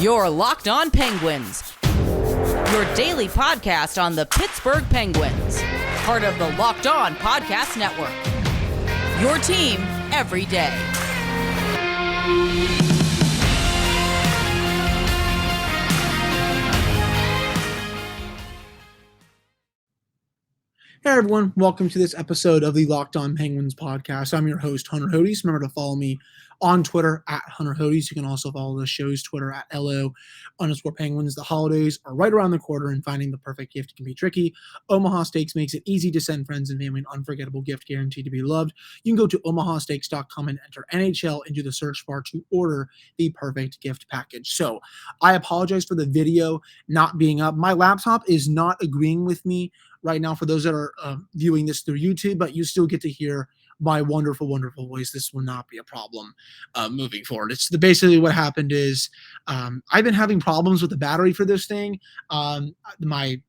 You're Locked On Penguins, your daily podcast on the Pittsburgh Penguins, part of the Locked On Podcast Network. Your team every day. Hey everyone, welcome to this episode of the Locked On Penguins podcast. I'm your host, Hunter Hodes. Remember to follow me on Twitter at Hunter Hodes. You can also follow the show's Twitter at LO_Penguins. The holidays are right around the corner, and finding the perfect gift can be tricky. Omaha Steaks makes it easy to send friends and family an unforgettable gift guaranteed to be loved. You can go to omahasteaks.com and enter NHL into the search bar to order the perfect gift package. So I apologize for the video not being up. My laptop is not agreeing with me right now for those that are viewing this through YouTube, but you still get to hear my wonderful, wonderful voice. This will not be a problem moving forward. It's basically what happened is I've been having problems with the battery for this thing. My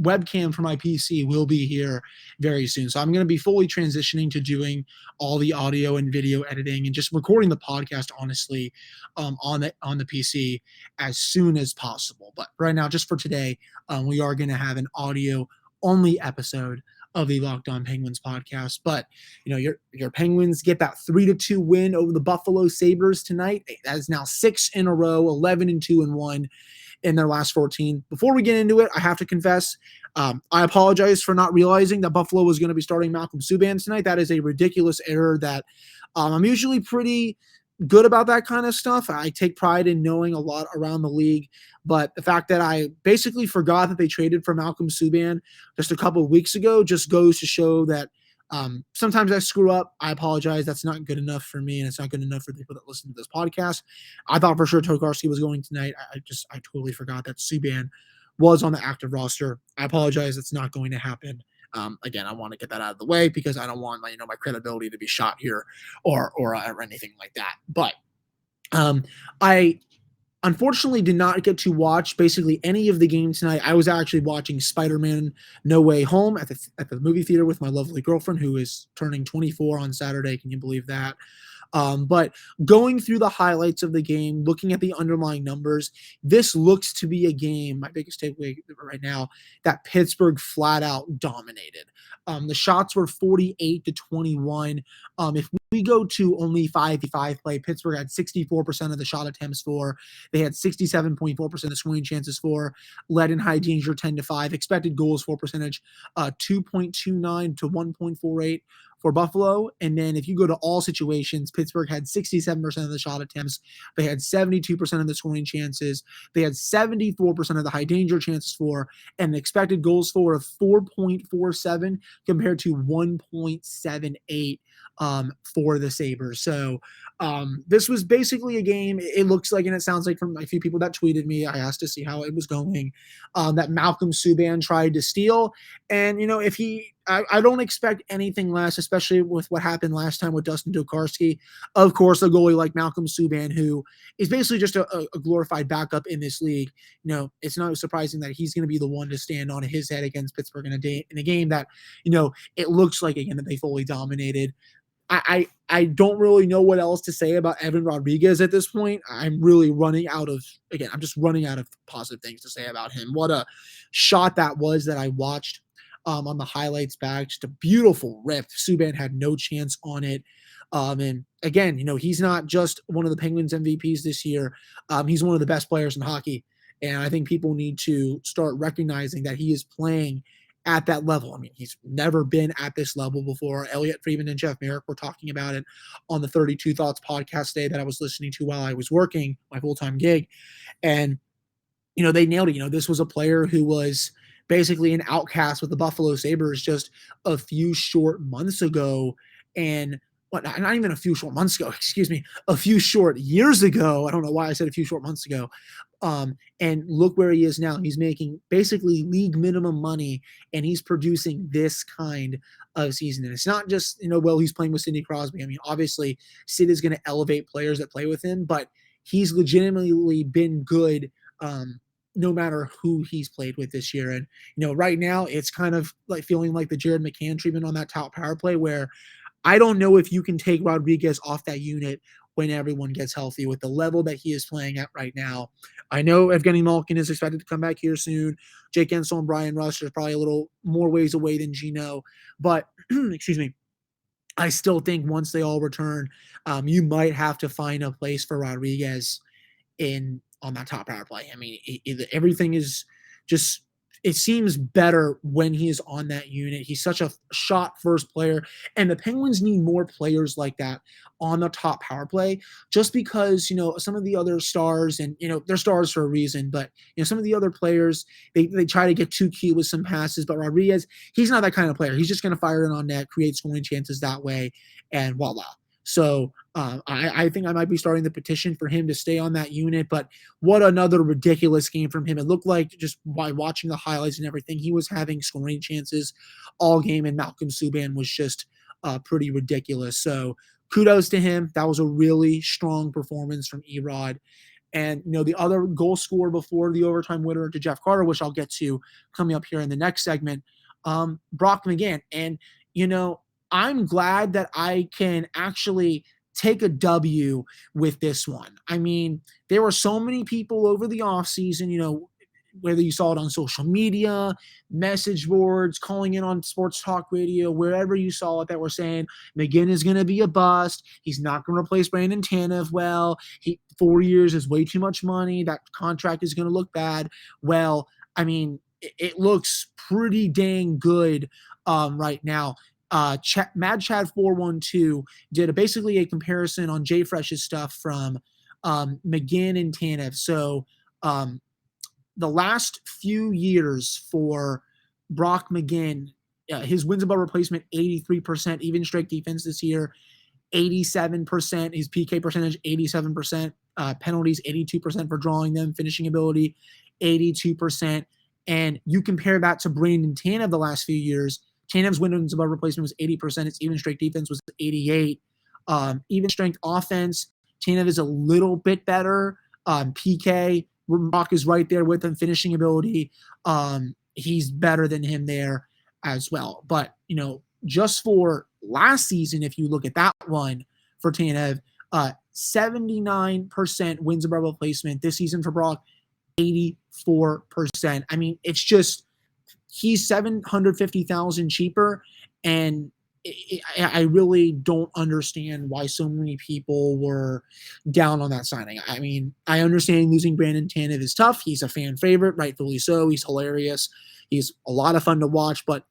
webcam for my PC will be here very soon. So I'm going to be fully transitioning to doing all the audio and video editing and just recording the podcast, honestly, on the PC as soon as possible. But right now, just for today, we are going to have an audio only episode of the Locked On Penguins podcast. But you know, your Penguins get that 3-2 win over the Buffalo Sabres tonight. That is now 6 in a row, 11-2-1 in their last 14. Before we get into it, I have to confess, I apologize for not realizing that Buffalo was going to be starting Malcolm Subban tonight. That is a ridiculous error that I'm usually pretty good about that kind of stuff. I take pride in knowing a lot around the league, but the fact that I basically forgot that they traded for Malcolm Subban just a couple of weeks ago just goes to show that sometimes I screw up. I apologize. That's not good enough for me, and it's not good enough for the people that listen to this podcast. I thought for sure Tokarski was going tonight. I totally forgot that Subban was on the active roster. I apologize. It's not going to happen. Again, I want to get that out of the way because I don't want my credibility to be shot here or anything like that. But I unfortunately did not get to watch basically any of the game tonight. I was actually watching Spider-Man No Way Home at the movie theater with my lovely girlfriend who is turning 24 on Saturday. Can you believe that? But going through the highlights of the game, looking at the underlying numbers, this looks to be a game, my biggest takeaway right now, that Pittsburgh flat out dominated. The shots were 48-21. If we go to only 5v5 play, Pittsburgh had 64% of the shot attempts for. They had 67.4% of scoring chances for, led in high danger 10-5, expected goals for percentage 2.29 to 1.48 for Buffalo. And then if you go to all situations, Pittsburgh had 67% of the shot attempts. They had 72% of the scoring chances. They had 74% of the high danger chances for, and an expected goals for of 4.47 compared to 1.78 for the Sabres. So this was basically a game, it looks like, and it sounds like from a few people that tweeted me, I asked to see how it was going, that Malcolm Subban tried to steal. And, if I don't expect anything less, especially with what happened last time with Dustin Tokarski. Of course, a goalie like Malcolm Subban, who is basically just a glorified backup in this league, it's not surprising that he's going to be the one to stand on his head against Pittsburgh in a game that, it looks like, again, that they fully dominated. I don't really know what else to say about Evan Rodrigues at this point. I'm running out of positive things to say about him. What a shot that was that I watched on the highlights back. Just a beautiful rip. Subban had no chance on it. And again, he's not just one of the Penguins MVPs this year. He's one of the best players in hockey. And I think people need to start recognizing that he is playing at that level. I mean, he's never been at this level before. Elliot Friedman and Jeff Merrick were talking about it on the 32 Thoughts podcast today that I was listening to while I was working my full-time gig. And, they nailed it. This was a player who was basically an outcast with the Buffalo Sabres just a few short months ago. And not even a few short months ago, a few short years ago. I don't know why I said a few short months ago. And look where he is now. He's making basically league minimum money, and he's producing this kind of season. And it's not just, he's playing with Sidney Crosby. I mean, obviously, Sid is going to elevate players that play with him, but he's legitimately been good no matter who he's played with this year. And, right now, it's kind of like feeling like the Jared McCann treatment on that top power play where I don't know if you can take Rodrigues off that unit when everyone gets healthy with the level that he is playing at right now. I know Evgeny Malkin is expected to come back here soon. Jake Ensel and Brian Rush are probably a little more ways away than Gino, but excuse me. I still think once they all return, you might have to find a place for Rodrigues on that top power play. I mean, everything is just, it seems better when he is on that unit. He's such a shot first player, and the Penguins need more players like that on the top power play, just because, some of the other stars, and, they're stars for a reason, but, some of the other players, they try to get too cute with some passes, but Rodrigues, he's not that kind of player. He's just going to fire it on net, create scoring chances that way, and voila. So I think I might be starting the petition for him to stay on that unit, but what another ridiculous game from him. It looked like, just by watching the highlights and everything, he was having scoring chances all game, and Malcolm Subban was just pretty ridiculous. So kudos to him. That was a really strong performance from Erod. And, the other goal scorer before the overtime winner to Jeff Carter, which I'll get to coming up here in the next segment, Brock McGinn. And, I'm glad that I can actually take a W with this one. I mean, there were so many people over the offseason, whether you saw it on social media, message boards, calling in on sports talk radio, wherever you saw it, that were saying McGinn is going to be a bust. He's not going to replace Brandon Tanev. Well, 4 years is way too much money. That contract is going to look bad. Well, I mean, it looks pretty dang good right now. Mad Chad 412 did basically a comparison on Jay Fresh's stuff from McGinn and Tanev. So the last few years for Brock McGinn, his wins above replacement 83%, even strike defense this year 87%, his PK percentage 87%, penalties 82% for drawing them, finishing ability 82%, and you compare that to Brandon Tanev the last few years. Tanev's wins above replacement was 80%. Its even strength defense was 88. Even strength offense, Tanev is a little bit better. PK, Brock is right there with him. Finishing ability, he's better than him there as well. But, just for last season, if you look at that one for Tanev, 79% wins above replacement. This season for Brock, 84%. I mean, it's just, he's $750,000 cheaper, and I really don't understand why so many people were down on that signing. I mean, I understand losing Brandon Tanev is tough. He's a fan favorite, rightfully so. He's hilarious. He's a lot of fun to watch, but,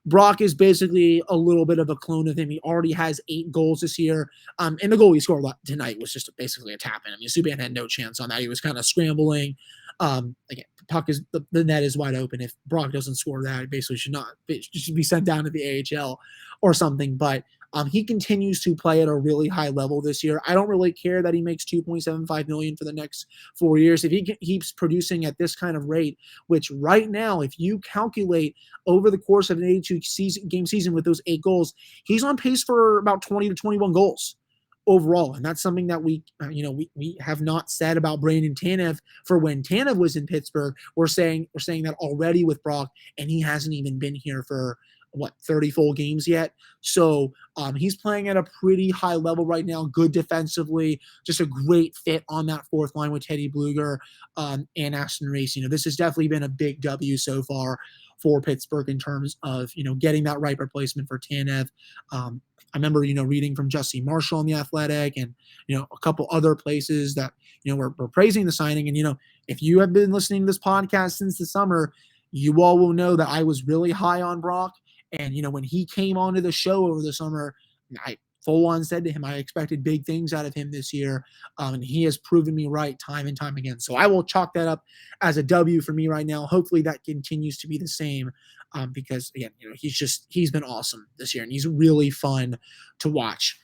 Brock is basically a little bit of a clone of him. He already has 8 goals this year, and the goal he scored tonight was just basically a tap in. I mean, Subban had no chance on that. He was kind of scrambling. Again, the net is wide open. If Brock doesn't score that, it basically should be sent down to the AHL or something. But he continues to play at a really high level this year. I don't really care that he makes $2.75 million for the next 4 years. If he keeps producing at this kind of rate, which right now, if you calculate over the course of an 82-game season with those 8 goals, he's on pace for about 20 to 21 goals overall. And that's something that we have not said about Brandon Tanev for when Tanev was in Pittsburgh. We're saying that already with Brock, and he hasn't even been here for 30 full games yet. So he's playing at a pretty high level right now, good defensively, just a great fit on that fourth line with Teddy Bluger and Aston Reese. This has definitely been a big W so far for Pittsburgh in terms of, getting that right replacement for Tanev. I remember, reading from Jesse Marshall on The Athletic and, a couple other places that, were praising the signing. And, if you have been listening to this podcast since the summer, you all will know that I was really high on Brock. And, when he came onto the show over the summer, I full on said to him, I expected big things out of him this year. And he has proven me right time and time again. So I will chalk that up as a W for me right now. Hopefully that continues to be the same because, again, he's been awesome this year and he's really fun to watch.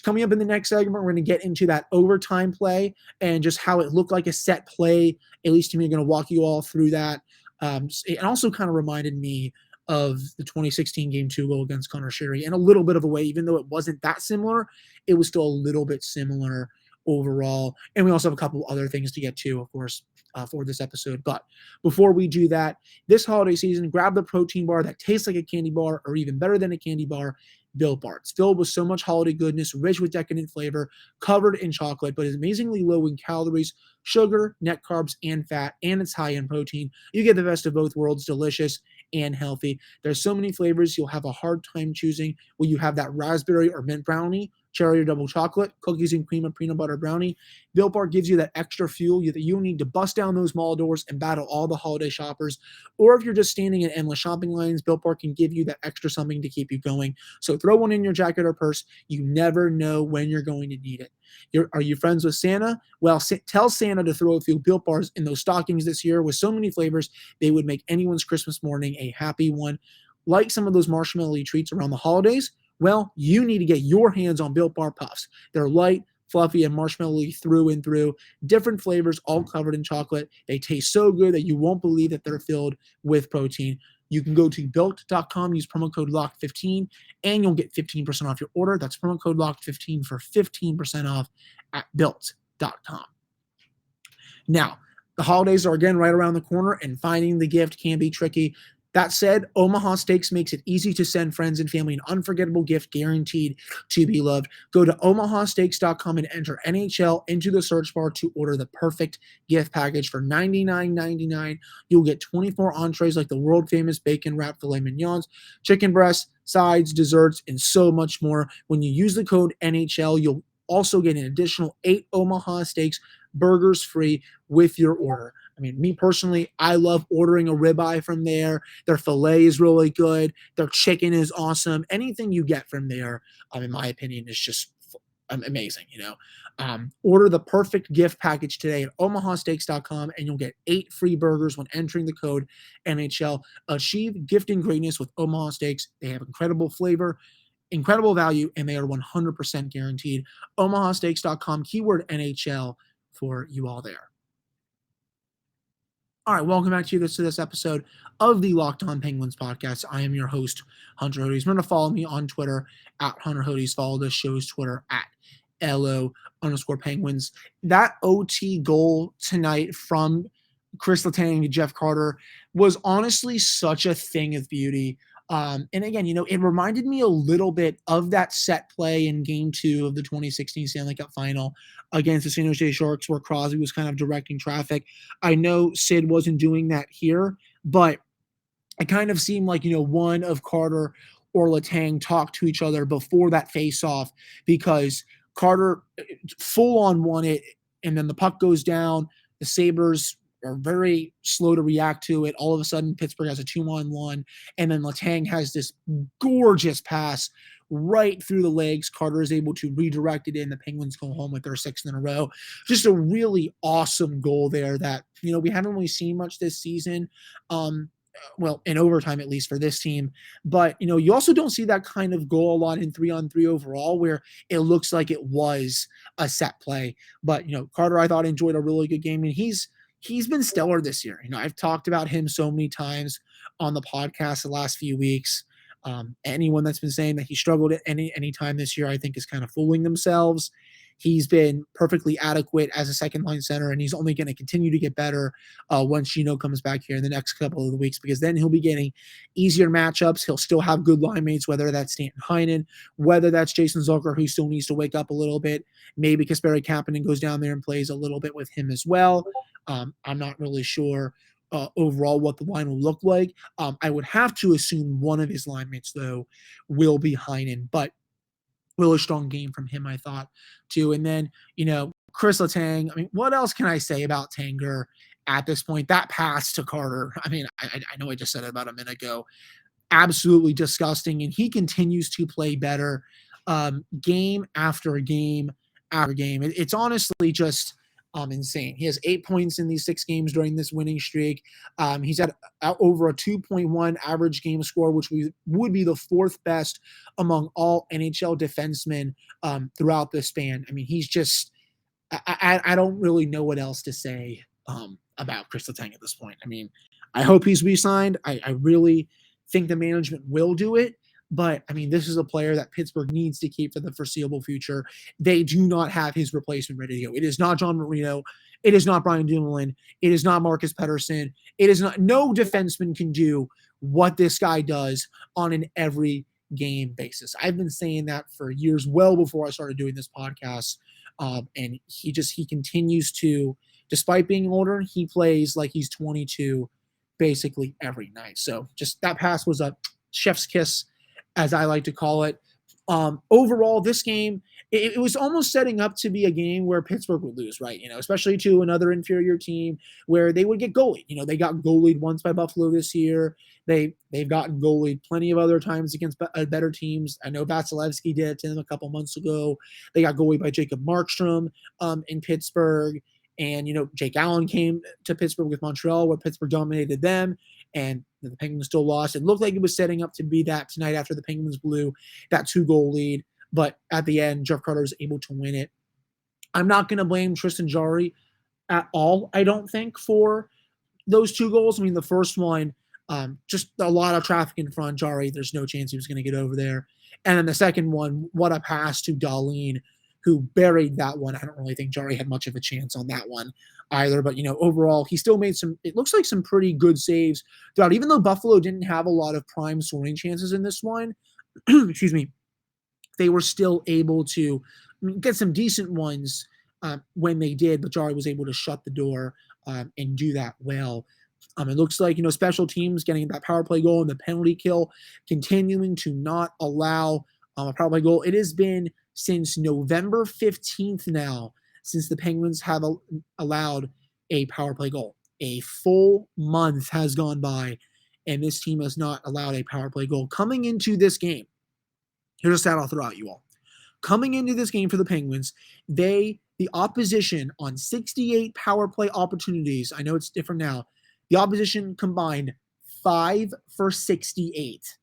Coming up in the next segment, we're going to get into that overtime play and just how it looked like a set play. At least to me, I'm going to walk you all through that. It also kind of reminded me of the 2016 Game 2 goal against Connor Sherry in a little bit of a way. Even though it wasn't that similar, it was still a little bit similar overall. And we also have a couple other things to get to, of course, for this episode. But before we do that, this holiday season, grab the protein bar that tastes like a candy bar or even better than a candy bar Built Bar. It's filled with so much holiday goodness, rich with decadent flavor, covered in chocolate, but is amazingly low in calories, sugar, net carbs, and fat, and it's high in protein. You get the best of both worlds, delicious and healthy. There's so many flavors you'll have a hard time choosing. Will you have that raspberry or mint brownie, cherry or double chocolate, cookies and cream or peanut butter brownie? Built Bar gives you that extra fuel that you need to bust down those mall doors and battle all the holiday shoppers. Or if you're just standing in endless shopping lines, Built Bar can give you that extra something to keep you going. So throw one in your jacket or purse. You never know when you're going to need it. Are you friends with Santa? Well, tell Santa to throw a few Built Bars in those stockings this year with so many flavors, they would make anyone's Christmas morning a happy one. Like some of those marshmallow treats around the holidays, well, you need to get your hands on Built Bar Puffs. They're light, fluffy, and marshmallowy through and through. Different flavors, all covered in chocolate. They taste so good that you won't believe that they're filled with protein. You can go to built.com, use promo code LOCK15, and you'll get 15% off your order. That's promo code LOCK15 for 15% off at built.com. Now, the holidays are again right around the corner, and finding the gift can be tricky. That said, Omaha Steaks makes it easy to send friends and family an unforgettable gift guaranteed to be loved. Go to omahasteaks.com and enter NHL into the search bar to order the perfect gift package for $99.99. You'll get 24 entrees like the world-famous bacon-wrapped filet mignons, chicken breasts, sides, desserts, and so much more. When you use the code NHL, you'll also get an additional 8 Omaha Steaks burgers free with your order. I mean, me personally, I love ordering a ribeye from there. Their filet is really good. Their chicken is awesome. Anything you get from there, in my opinion, is just amazing. Order the perfect gift package today at omahasteaks.com, and you'll get 8 free burgers when entering the code NHL. Achieve gifting greatness with Omaha Steaks. They have incredible flavor, incredible value, and they are 100% guaranteed. omahasteaks.com, keyword NHL for you all there. All right, welcome back to this episode of the Locked On Penguins podcast. I am your host, Hunter Hodes. Remember to follow me on Twitter at Hunter Hodes. Follow the show's Twitter at LO_Penguins. That OT goal tonight from Chris Letang to Jeff Carter was honestly such a thing of beauty. And again, it reminded me a little bit of that set play in Game 2 of the 2016 Stanley Cup Final against the San Jose Sharks, where Crosby was kind of directing traffic. I know Sid wasn't doing that here, but it kind of seemed like, one of Carter or Letang talked to each other before that face-off, because Carter full-on won it, and then the puck goes down. The Sabres are very slow to react to it. All of a sudden, Pittsburgh has a 2-on-1, and then Letang has this gorgeous pass right through the legs. Carter is able to redirect it in. The Penguins go home with their 6th in a row. Just a really awesome goal there that, we haven't really seen much this season. Well, in overtime, at least for this team. But, you also don't see that kind of goal a lot in 3-on-3 overall, where it looks like it was a set play. But, Carter, I thought, enjoyed a really good game, and he's been stellar this year. I've talked about him so many times on the podcast the last few weeks. Anyone that's been saying that he struggled at any time this year, I think, is kind of fooling themselves. He's been perfectly adequate as a second-line center, and he's only going to continue to get better once Gino comes back here in the next couple of weeks, because then he'll be getting easier matchups. He'll still have good line mates, whether that's Stanton Heinen, whether that's Jason Zucker, who still needs to wake up a little bit. Maybe Kasperi Kapanen goes down there and plays a little bit with him as well. I'm not really sure overall what the line will look like. I would have to assume one of his line mates, though, will be Heinen, but really strong game from him, I thought, too. And then, Chris Letang, what else can I say about Tanger at this point? That pass to Carter, I know I just said it about a minute ago, absolutely disgusting, and he continues to play better game after game after game. It's honestly just insane. He has 8 points in these 6 games during this winning streak. He's at over a 2.1 average game score, which would be the 4th best among all NHL defensemen throughout this span. He's just I don't really know what else to say about Chris Letang at this point. I hope he's re-signed. I really think the management will do it. But, this is a player that Pittsburgh needs to keep for the foreseeable future. They do not have his replacement ready to go. It is not John Marino. It is not Brian Dumoulin. It is not Marcus Pettersson. It is not. No defenseman can do what this guy does on an every game basis. I've been saying that for years, well before I started doing this podcast. And he continues to, despite being older, he plays like he's 22 basically every night. So just that pass was a chef's kiss, as I like to call it. Overall, this game, it was almost setting up to be a game where Pittsburgh would lose, right? Especially to another inferior team where they would get goalied. They got goalied once by Buffalo this year. They've gotten goalied plenty of other times against better teams. I know Vasilevsky did it to them a couple months ago. They got goalied by Jacob Markstrom in Pittsburgh. And, Jake Allen came to Pittsburgh with Montreal, where Pittsburgh dominated them, and the Penguins still lost. It looked like it was setting up to be that tonight after the Penguins blew that 2-goal lead. But at the end, Jeff Carter was able to win it. I'm not going to blame Tristan Jarry at all, I don't think, for those 2 goals. I mean, the first one, just a lot of traffic in front. Jarry, there's no chance he was going to get over there. And then the second one, what a pass to Dahlin, who buried that one. I don't really think Jarry had much of a chance on that one either. But, overall, he still made it looks like some pretty good saves throughout. Even though Buffalo didn't have a lot of prime scoring chances in this one, excuse me, they were still able to get some decent ones when they did. But Jarry was able to shut the door and do that well. It looks like, special teams getting that power play goal and the penalty kill, continuing to not allow a power play goal. It has been since November 15th now, since the Penguins have allowed a power play goal. A full month has gone by, and this team has not allowed a power play goal. Coming into this game, here's a stat I'll throw out you all. Coming into this game for the Penguins, the opposition on 68 power play opportunities, I know it's different now, the opposition combined 5 for 68.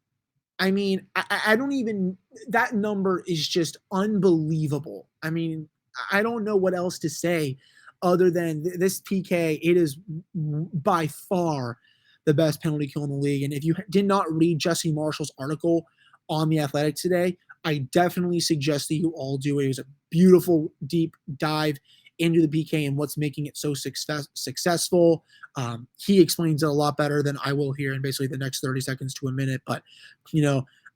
I mean, I don't even, that number is just unbelievable. I mean, I don't know what else to say other than this PK. It is by far the best penalty kill in the league. And if you did not read Jesse Marshall's article on The Athletic today, I definitely suggest that you all do it. It was a beautiful deep dive into the PK and what's making it so successful. He explains it a lot better than I will here in basically the next 30 seconds to a minute. But,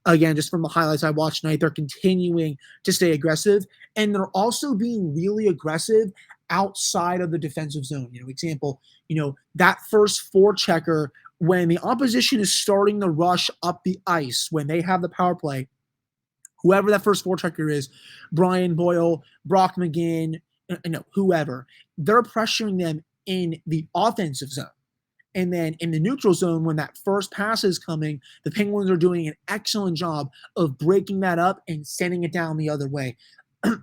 again, just from the highlights I watched tonight, they're continuing to stay aggressive, and they're also being really aggressive outside of the defensive zone. Example, that first forechecker when the opposition is starting to rush up the ice, when they have the power play, whoever that first forechecker is, Brian Boyle, Brock McGinn, whoever, they're pressuring them in the offensive zone. And then in the neutral zone, when that first pass is coming, the Penguins are doing an excellent job of breaking that up and sending it down the other way.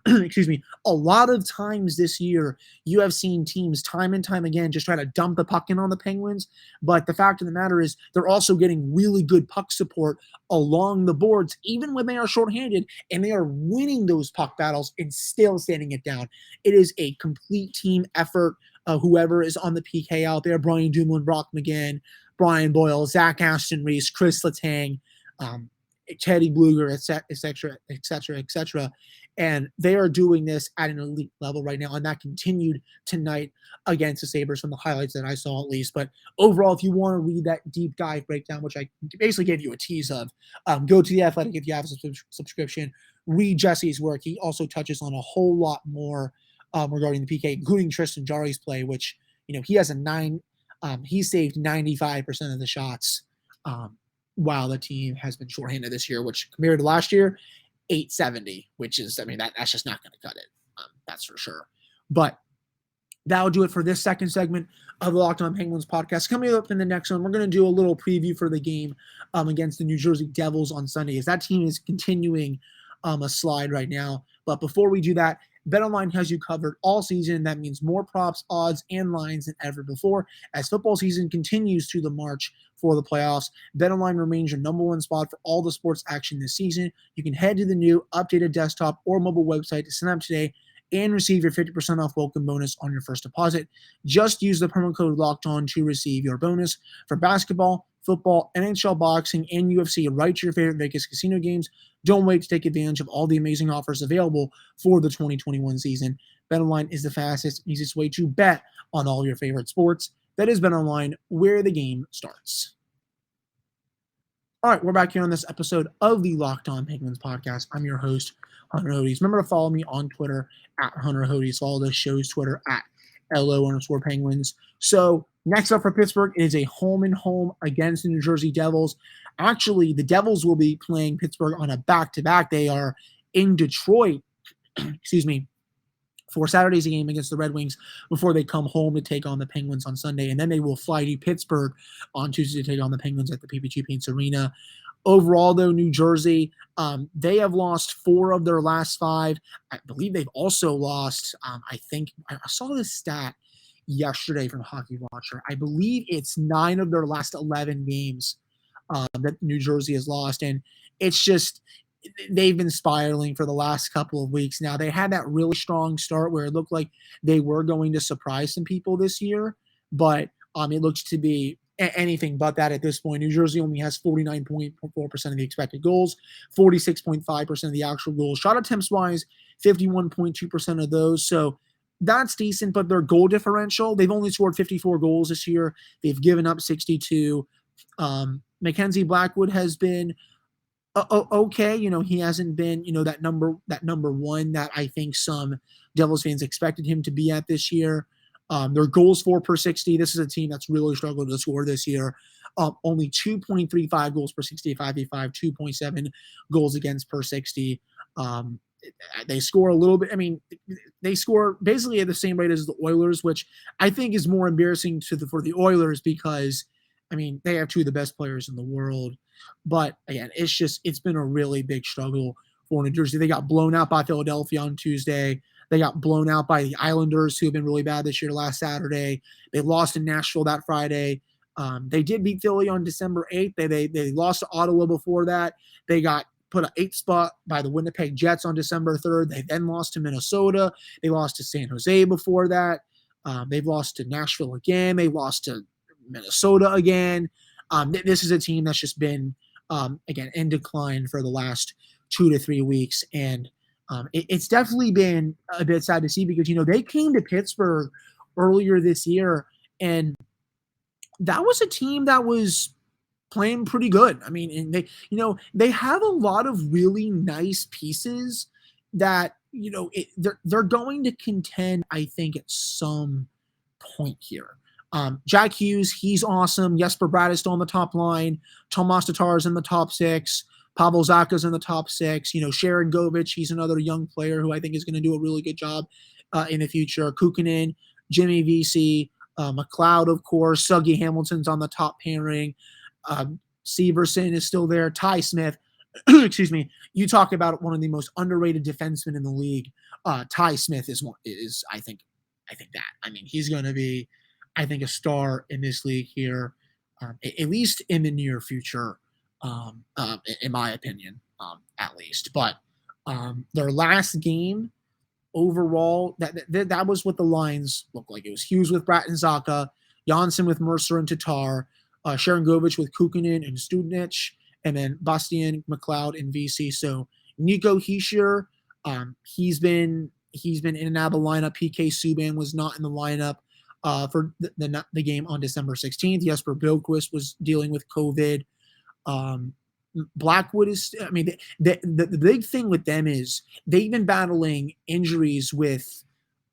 Excuse me. A lot of times this year, you have seen teams time and time again just try to dump the puck in on the Penguins. But the fact of the matter is they're also getting really good puck support along the boards, even when they are shorthanded, and they are winning those puck battles and still sending it down. It is a complete team effort. Whoever is on the PK out there, Brian Dumoulin, Brock McGinn, Brian Boyle, Zach Aston-Reese, Chris Letang, Teddy Bluger, et cetera. And they are doing this at an elite level right now, and that continued tonight against the Sabres from the highlights that I saw at least. But overall, if you want to read that deep dive breakdown, which I basically gave you a tease of, go to The Athletic if you have a subscription. Read Jesse's work. He also touches on a whole lot more regarding the PK, including Tristan Jarry's play, which, he has he saved 95% of the shots while the team has been shorthanded this year, which compared to last year, 870, which is, that's just not going to cut it. That's for sure. But that'll do it for this second segment of the Locked On Penguins podcast. Coming up in the next one, we're going to do a little preview for the game against the New Jersey Devils on Sunday, as that team is continuing a slide right now. But before we do that, BetOnline has you covered all season. That means more props, odds, and lines than ever before. As football season continues to the march for the playoffs, BetOnline remains your number one spot for all the sports action this season. You can head to the new updated desktop or mobile website to sign up today and receive your 50% off welcome bonus on your first deposit. Just use the promo code LOCKEDON to receive your bonus for basketball, football, NHL boxing, and UFC right to your favorite Vegas casino games. Don't wait to take advantage of all the amazing offers available for the 2021 season. BetOnline is the fastest, easiest way to bet on all your favorite sports. That is BetOnline, where the game starts. All right, we're back here on this episode of the Locked On Penguins podcast. I'm your host, Hunter Hodes. Remember to follow me on Twitter at Hunter Hodes. Follow the show's Twitter at LO_Penguins. So next up for Pittsburgh is a home and home against the New Jersey Devils. Actually, the Devils will be playing Pittsburgh on a back-to-back. They are in Detroit, for Saturday's game against the Red Wings before they come home to take on the Penguins on Sunday. And then they will fly to Pittsburgh on Tuesday to take on the Penguins at the PPG Paints Arena. Overall, though, New Jersey, they have lost 4 of their last 5. I believe they've also lost, I saw this stat yesterday from Hockey Watcher. I believe it's 9 of their last 11 games that New Jersey has lost. And it's just, they've been spiraling for the last couple of weeks now. They had that really strong start where it looked like they were going to surprise some people this year, but it looks to be anything but that at this point. New Jersey only has 49.4% of the expected goals, 46.5% of the actual goals. Shot attempts-wise, 51.2% of those, so that's decent, but their goal differential, they've only scored 54 goals this year. They've given up 62. Mackenzie Blackwood has been okay, he hasn't been, that number one that I think some Devils fans expected him to be at this year. Their goals for per 60. This is a team that's really struggled to score this year. Only 2.35 goals per 65, 2.7 goals against per 60. They score a little bit. They score basically at the same rate as the Oilers, which I think is more embarrassing for the Oilers because, they have 2 of the best players in the world. But again, it's been a really big struggle for New Jersey. They got blown out by Philadelphia on Tuesday. They got blown out by the Islanders, who have been really bad this year, last Saturday. They lost in Nashville that Friday. They did beat Philly on December 8th. They lost to Ottawa before that. They got put an 8th spot by the Winnipeg Jets on December 3rd. They then lost to Minnesota. They lost to San Jose before that. They've lost to Nashville again. They lost to Minnesota again. This is a team that's just been, again, in decline for the last 2 to 3 weeks. And it's definitely been a bit sad to see because, they came to Pittsburgh earlier this year, and that was a team that was playing pretty good. And they have a lot of really nice pieces that, they're going to contend, I think, at some point here. Jack Hughes, he's awesome. Jesper Bratt is still on the top line. Tomas Tatar is in the top 6. Pavel Zacha's in the top 6. Sharon Govich, he's another young player who I think is going to do a really good job in the future. Kukkonen, Jimmy Vesey, McLeod, of course. Dougie Hamilton's on the top pairing. Severson is still there. Ty Smith, excuse me. You talk about one of the most underrated defensemen in the league. Ty Smith is I think that. He's going to be, I think, a star in this league here, at least in the near future, in my opinion, at least. But their last game overall, that was what the lines looked like. It was Hughes with Bratt and Zacha, Janssen with Mercer and Tatar, Sharon Govich with Kukkonen and Studnich, and then Bastian, McLeod, and VC. So Nico Hischier, he's been in and out of the lineup. PK Subban was not in the lineup for the game on December 16th. Jesper Bjorkqvist was dealing with COVID. Blackwood is, the big thing with them is they've been battling injuries with,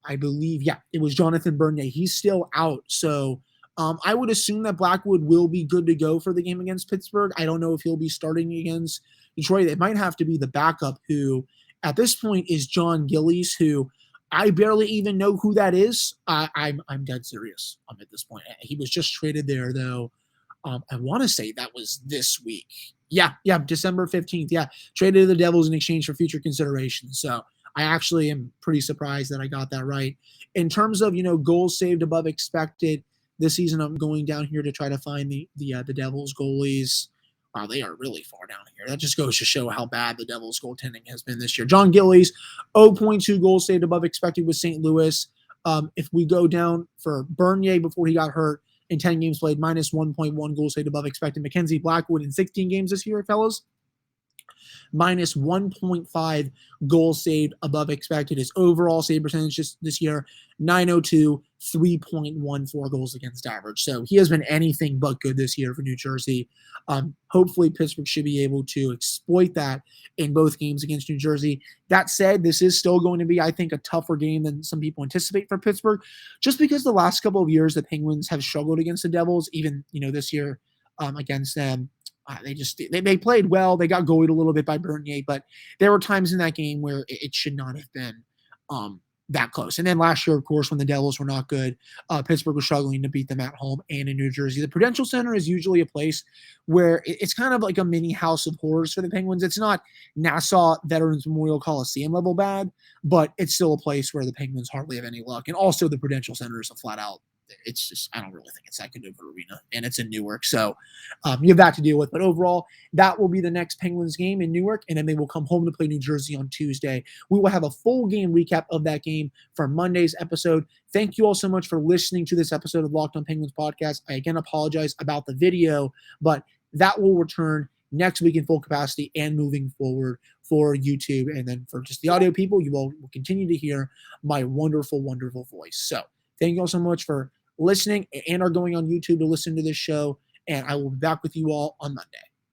I believe, it was Jonathan Bernier. He's still out. So I would assume that Blackwood will be good to go for the game against Pittsburgh. I don't know if he'll be starting against Detroit. It might have to be the backup, who at this point is John Gillies, who I barely even know who that is. I'm dead serious at this point. He was just traded there, though. I want to say that was this week. Yeah, December 15th. Yeah, traded to the Devils in exchange for future consideration. So I actually am pretty surprised that I got that right. In terms of, goals saved above expected this season, I'm going down here to try to find the Devils goalies. Wow, they are really far down here. That just goes to show how bad the Devils goaltending has been this year. John Gillies, 0.2 goals saved above expected with St. Louis. If we go down for Bernier before he got hurt, in 10 games played, minus 1.1 goals saved above expected. Mackenzie Blackwood in 16 games this year, fellas, minus 1.5 goals saved above expected. His overall save percentage this year, 902, 3.14 goals against average. So he has been anything but good this year for New Jersey. Hopefully Pittsburgh should be able to exploit that in both games against New Jersey. That said, this is still going to be, I think, a tougher game than some people anticipate for Pittsburgh, just because the last couple of years the Penguins have struggled against the Devils. Even this year against them, they played well. They got goaled a little bit by Bernier, but there were times in that game where it should not have been that close. And then last year, of course, when the Devils were not good, Pittsburgh was struggling to beat them at home and in New Jersey. The Prudential Center is usually a place where it's kind of like a mini house of horrors for the Penguins. It's not Nassau Veterans Memorial Coliseum level bad, but it's still a place where the Penguins hardly have any luck. And also the Prudential Center is a flat out, it's just, I don't really think it's that good of an arena, and it's in Newark. So you have that to deal with. But overall, that will be the next Penguins game in Newark, and then they will come home to play New Jersey on Tuesday. We will have a full game recap of that game for Monday's episode. Thank you all so much for listening to this episode of Locked On Penguins podcast. I again apologize about the video, but that will return next week in full capacity and moving forward for YouTube. And then for just the audio people, you will continue to hear my wonderful, wonderful voice. So thank you all so much for listening and are going on YouTube to listen to this show. And I will be back with you all on Monday.